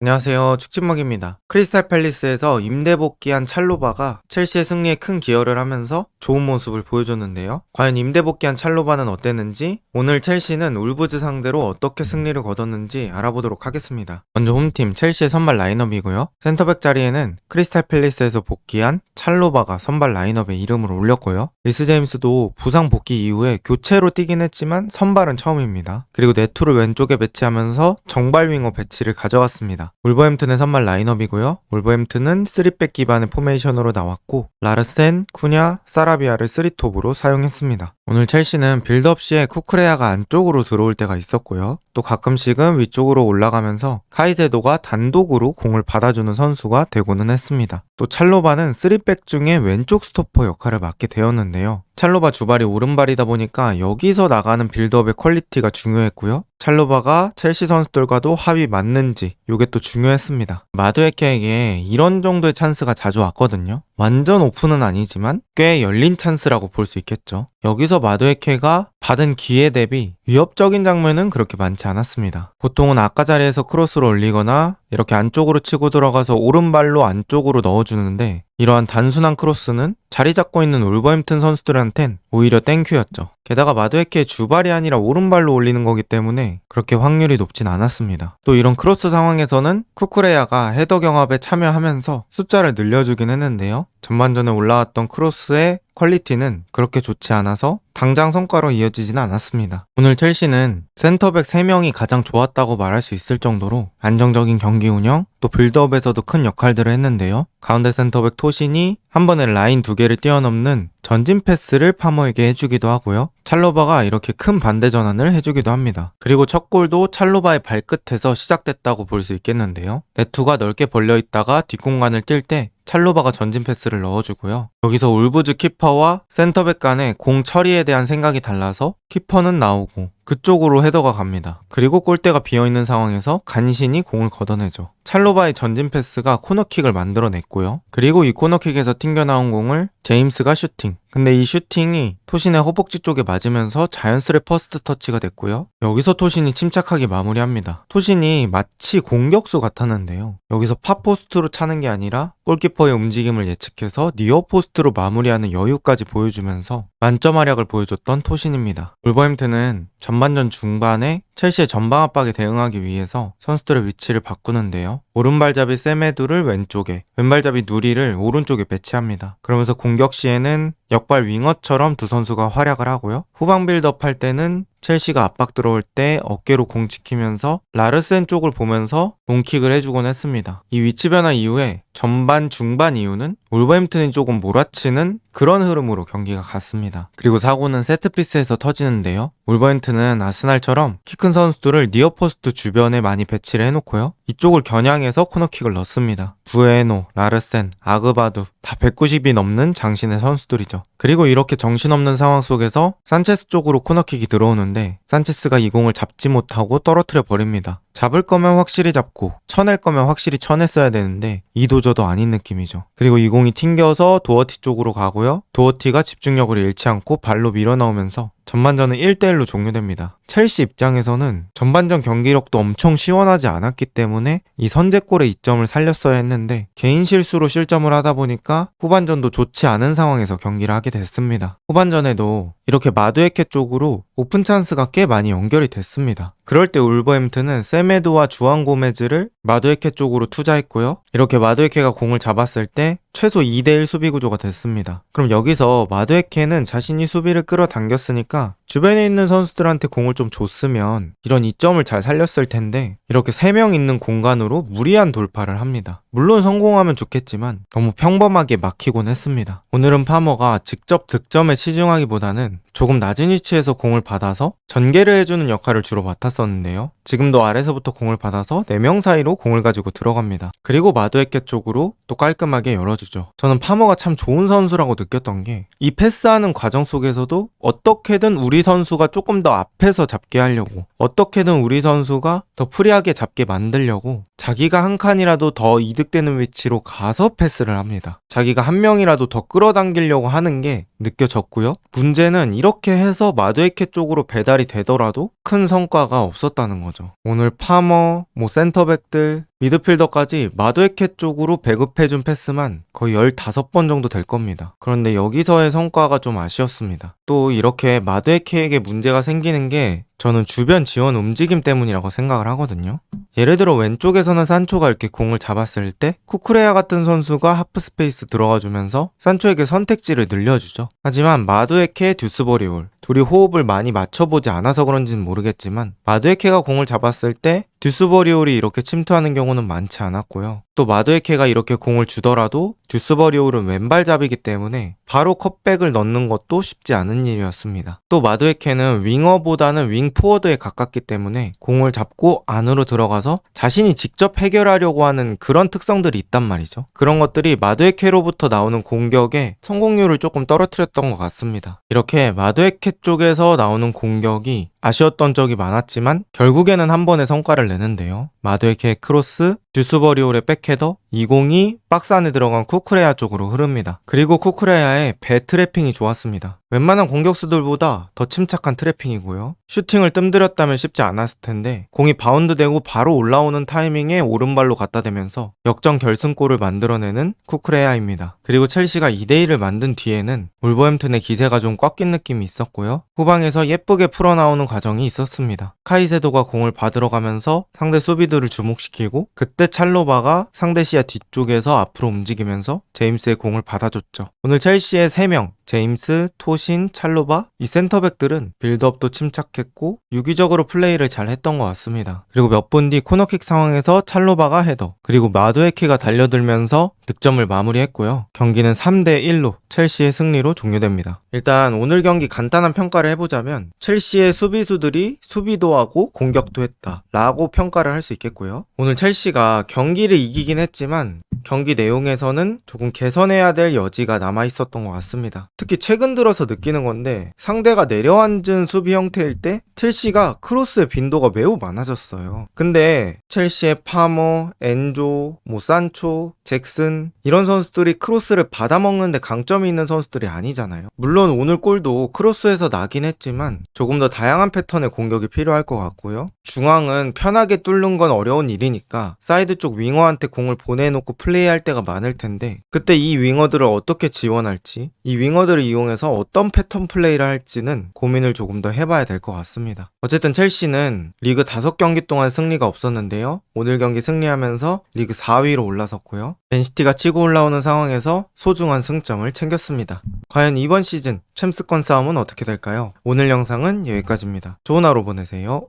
안녕하세요. 축진먹입니다. 크리스탈 팰리스에서 임대 복귀한 찰로바가 첼시의 승리에 큰 기여를 하면서 좋은 모습을 보여줬는데요. 과연 임대 복귀한 찰로바는 어땠는지, 오늘 첼시는 울브즈 상대로 어떻게 승리를 거뒀는지 알아보도록 하겠습니다. 먼저 홈팀 첼시의 선발 라인업이고요. 센터백 자리에는 크리스탈 팰리스에서 복귀한 찰로바가 선발 라인업에 이름을 올렸고요. 리스 제임스도 부상 복귀 이후에 교체로 뛰긴 했지만 선발은 처음입니다. 그리고 네투를 왼쪽에 배치하면서 정발 윙어 배치를 가져갔습니다. 울버햄튼의 선발 라인업이고요. 울버햄튼은 3백 기반의 포메이션으로 나왔고 라르센, 쿠냐, 사라비아를 3톱으로 사용했습니다. 오늘 첼시는 빌드업 시에 쿠쿠레야가 안쪽으로 들어올 때가 있었고요. 또 가끔씩은 위쪽으로 올라가면서 카이세도가 단독으로 공을 받아주는 선수가 되고는 했습니다. 또 찰로바는 3백 중에 왼쪽 스토퍼 역할을 맡게 되었는데요. 찰로바 주발이 오른발이다 보니까 여기서 나가는 빌드업의 퀄리티가 중요했고요. 찰로바가 첼시 선수들과도 합이 맞는지 이게 또 중요했습니다. 마두에케에게 이런 정도의 찬스가 자주 왔거든요. 완전 오픈은 아니지만 꽤 열린 찬스라고 볼 수 있겠죠. 여기서 마두에케가 받은 기회 대비 위협적인 장면은 그렇게 많지 않았습니다. 보통은 아까 자리에서 크로스를 올리거나 이렇게 안쪽으로 치고 들어가서 오른발로 안쪽으로 넣어주는데 이러한 단순한 크로스는 자리 잡고 있는 울버햄튼 선수들한텐 오히려 땡큐였죠. 게다가 마두에케의 주발이 아니라 오른발로 올리는 거기 때문에 그렇게 확률이 높진 않았습니다. 또 이런 크로스 상황에서는 쿠쿠레야가 헤더 경합에 참여하면서 숫자를 늘려주긴 했는데요. 전반전에 올라왔던 크로스의 퀄리티는 그렇게 좋지 않아서 당장 성과로 이어지지는 않았습니다. 오늘 첼시는 센터백 3명이 가장 좋았다고 말할 수 있을 정도로 안정적인 경기 운영, 또 빌드업에서도 큰 역할들을 했는데요. 가운데 센터백 토신이 한 번에 라인 2개를 뛰어넘는 전진 패스를 파머에게 해주기도 하고요. 찰로바가 이렇게 큰 반대 전환을 해주기도 합니다. 그리고 첫 골도 찰로바의 발끝에서 시작됐다고 볼 수 있겠는데요. 네투가 넓게 벌려있다가 뒷공간을 뛸 때 찰로바가 전진 패스를 넣어주고요. 여기서 울브즈 키퍼와 센터백 간의 공 처리에 대한 생각이 달라서 키퍼는 나오고 그쪽으로 헤더가 갑니다. 그리고 골대가 비어있는 상황에서 간신히 공을 걷어내죠. 찰로바의 전진 패스가 코너킥을 만들어냈고요. 그리고 이 코너킥에서 튕겨나온 공을 제임스가 슈팅. 근데 이 슈팅이 토신의 허벅지 쪽에 맞으면서 자연스레 퍼스트 터치가 됐고요. 여기서 토신이 침착하게 마무리합니다. 토신이 마치 공격수 같았는데요. 여기서 팝포스트로 차는 게 아니라 골키퍼의 움직임을 예측해서 니어포스트로 마무리하는 여유까지 보여주면서 만점 활약을 보여줬던 토신입니다. 울버햄튼은 전반전 중반에 첼시의 전방 압박에 대응하기 위해서 선수들의 위치를 바꾸는데요. 오른발잡이 세메두를 왼쪽에, 왼발잡이 누리를 오른쪽에 배치합니다. 그러면서 공격 시에는 역발 윙어처럼 두 선수가 활약을 하고요. 후방 빌드업 할 때는 첼시가 압박 들어올 때 어깨로 공 지키면서 라르센 쪽을 보면서 롱킥을 해주곤 했습니다. 이 위치 변화 이후에 전반 중반 이후는 울버햄튼이 조금 몰아치는 그런 흐름으로 경기가 갔습니다. 그리고 사고는 세트피스에서 터지는데요. 울버햄튼은 아스날처럼 키 큰 선수들을 니어포스트 주변에 많이 배치를 해놓고요. 이쪽을 겨냥해서 코너킥을 넣습니다. 부에노, 라르센, 아그바두 다 190이 넘는 장신의 선수들이죠. 그리고 이렇게 정신없는 상황 속에서 산체스 쪽으로 코너킥이 들어오는데 산체스가 이 공을 잡지 못하고 떨어뜨려 버립니다. 잡을 거면 확실히 잡고 쳐낼 거면 확실히 쳐냈어야 되는데 이도저도 아닌 느낌이죠. 그리고 이 공이 튕겨서 도어티 쪽으로 가고요. 도어티가 집중력을 잃지 않고 발로 밀어넣으면서 전반전은 1대1로 종료됩니다. 첼시 입장에서는 전반전 경기력도 엄청 시원하지 않았기 때문에 이 선제골의 이점을 살렸어야 했는데 개인 실수로 실점을 하다 보니까 후반전도 좋지 않은 상황에서 경기를 하게 됐습니다. 후반전에도 이렇게 마두에케 쪽으로 오픈 찬스가 꽤 많이 연결이 됐습니다. 그럴 때 울버햄튼은 세메드와 주안 고메즈를 마두에케 쪽으로 투자했고요. 이렇게 마두에케가 공을 잡았을 때 최소 2대1 수비 구조가 됐습니다. 그럼 여기서 마두에케는 자신이 수비를 끌어당겼으니까 주변에 있는 선수들한테 공을 좀 줬으면 이런 이점을 잘 살렸을 텐데 이렇게 3명 있는 공간으로 무리한 돌파를 합니다. 물론 성공하면 좋겠지만 너무 평범하게 막히곤 했습니다. 오늘은 파머가 직접 득점에 치중하기보다는 조금 낮은 위치에서 공을 받아서 전개를 해주는 역할을 주로 맡았었는데요. 지금도 아래서부터 공을 받아서 4명 사이로 공을 가지고 들어갑니다. 그리고 마두에케 쪽으로 또 깔끔하게 열어주죠. 저는 파머가 참 좋은 선수라고 느꼈던 게 이 패스하는 과정 속에서도 어떻게든 우리 선수가 조금 더 앞에서 잡게 하려고, 어떻게든 우리 선수가 더 프리하게 잡게 만들려고 자기가 한 칸이라도 더 이득되는 위치로 가서 패스를 합니다. 자기가 한 명이라도 더 끌어당기려고 하는 게 느껴졌고요. 문제는 이렇게 해서 마두에케 쪽으로 배달이 되더라도 큰 성과가 없었다는 거죠. 오늘 파머, 센터백들 미드필더까지 마두에케 쪽으로 배급해준 패스만 거의 15번 정도 될 겁니다. 그런데 여기서의 성과가 좀 아쉬웠습니다. 또 이렇게 마두에케에게 문제가 생기는 게 저는 주변 지원 움직임 때문이라고 생각을 하거든요. 예를 들어 왼쪽에서는 산초가 이렇게 공을 잡았을 때 쿠쿠레야 같은 선수가 하프 스페이스 들어가주면서 산초에게 선택지를 늘려주죠. 하지만 마두에케, 듀스버리올 둘이 호흡을 많이 맞춰보지 않아서 그런지는 모르겠지만 마두에케가 공을 잡았을 때 듀스버리올이 이렇게 침투하는 경우는 많지 않았고요. 또 마두에케가 이렇게 공을 주더라도 듀스버리올은 왼발잡이기 때문에 바로 컷백을 넣는 것도 쉽지 않은 일이었습니다. 또 마두에케는 윙어보다는 윙포워드에 가깝기 때문에 공을 잡고 안으로 들어가서 자신이 직접 해결하려고 하는 그런 특성들이 있단 말이죠. 그런 것들이 마두에케로부터 나오는 공격의 성공률을 조금 떨어뜨렸던 것 같습니다. 이렇게 마두에케 쪽에서 나오는 공격이 아쉬웠던 적이 많았지만 결국에는 한 번의 성과를 내는데요. 마두에케의 크로스, 듀스버리올의 백헤더, 202 박스 안에 들어간 쿠쿠레야 쪽으로 흐릅니다. 그리고 쿠쿠레야의 배 트래핑이 좋았습니다. 웬만한 공격수들보다 더 침착한 트래핑이고요. 슈팅을 뜸들였다면 쉽지 않았을 텐데 공이 바운드되고 바로 올라오는 타이밍에 오른발로 갖다 대면서 역전 결승골을 만들어내는 쿠쿠레야입니다. 그리고 첼시가 2대1을 만든 뒤에는 울버햄튼의 기세가 좀 꺾인 느낌이 있었고요. 후방에서 예쁘게 풀어나오는 과정이 있었습니다. 카이세도가 공을 받으러 가면서 상대 수비들을 주목시키고 그때 찰로바가 상대 시야 뒤쪽에서 앞으로 움직이면서 제임스의 공을 받아줬죠. 오늘 첼시의 3명 제임스, 토신, 찰로바 이 센터백들은 빌드업도 침착했고 유기적으로 플레이를 잘 했던 것 같습니다. 그리고 몇 분 뒤 코너킥 상황에서 찰로바가 헤더 그리고 마두에케가 달려들면서 득점을 마무리했고요. 경기는 3대1로 첼시의 승리로 종료됩니다. 일단 오늘 경기 간단한 평가를 해보자면 첼시의 수비수들이 수비도 하고 공격도 했다 라고 평가를 할 수 있겠고요. 오늘 첼시가 경기를 이기긴 했지만 경기 내용에서는 조금 개선해야 될 여지가 남아있었던 것 같습니다. 특히 최근 들어서 느끼는 건데 상대가 내려앉은 수비 형태일 때 첼시가 크로스의 빈도가 매우 많아졌어요. 근데 첼시의 파머, 엔조, 산초, 잭슨 이런 선수들이 크로스를 받아먹는데 강점이 있는 선수들이 아니잖아요. 물론 오늘 골도 크로스에서 나긴 했지만 조금 더 다양한 패턴의 공격이 필요할 것 같고요. 중앙은 편하게 뚫는 건 어려운 일이니까 사이드 쪽 윙어한테 공을 보내놓고 플레이할 때가 많을 텐데 그때 이 윙어들을 어떻게 지원할지 이 윙어들을 이용해서 어떤 패턴 플레이를 할지는 고민을 조금 더 해봐야 될 것 같습니다. 어쨌든 첼시는 리그 5경기 동안 승리가 없었는데요. 오늘 경기 승리하면서 리그 4위로 올라섰고요. 맨시티가 치고 올라오는 상황에서 소중한 승점을 챙겼습니다. 과연 이번 시즌 챔스권 싸움은 어떻게 될까요? 오늘 영상은 여기까지입니다. 좋은 하루 보내세요.